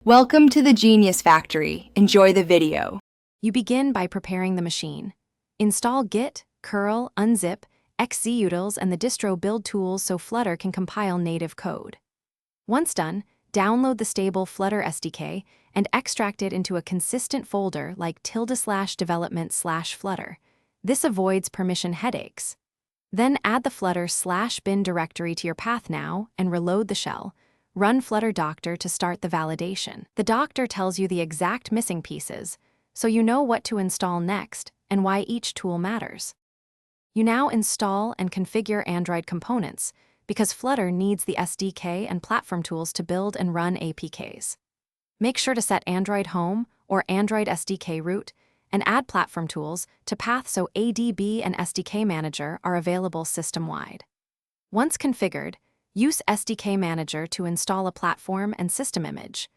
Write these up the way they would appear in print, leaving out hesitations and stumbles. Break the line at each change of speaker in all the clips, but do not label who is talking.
Welcome to the Genius Factory. Enjoy the video.
You begin by preparing the machine. Install Git, curl, unzip, xzutils, and the distro build tools so Flutter can compile native code. Once done, download the stable Flutter SDK and extract it into a consistent folder like ~development/Flutter. This avoids permission headaches. Then add the Flutter/bin directory to your path now and reload the shell. Run Flutter Doctor to start the validation. The doctor tells you the exact missing pieces, so you know what to install next and why each tool matters. You now install and configure Android components because Flutter needs the SDK and platform tools to build and run APKs. Make sure to set Android Home or Android SDK root and add platform tools to path so ADB and SDK Manager are available system-wide. Once configured, use SDK Manager to install a platform and system image.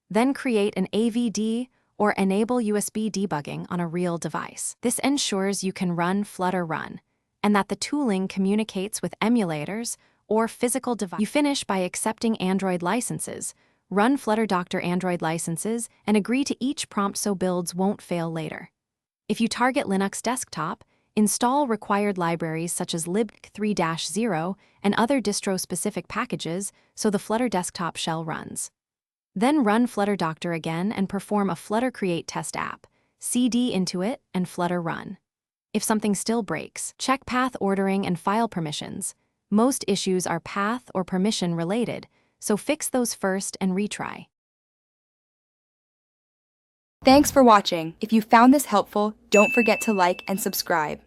Then create an AVD or enable USB debugging on a real device. This ensures you can run Flutter Run and that the tooling communicates with emulators or physical devices. You finish by accepting Android licenses, run Flutter Doctor Android licenses, and agree to each prompt so builds won't fail later. If you target Linux desktop, install required libraries such as lib3-0 and other distro-specific packages so the Flutter desktop shell runs. Then run Flutter Doctor again and perform a Flutter Create test app, cd into it, and Flutter Run. If something still breaks, check path ordering and file permissions. Most issues are path or permission related, so fix those first and retry.
Thanks for watching. If you found this helpful, don't forget to like and subscribe.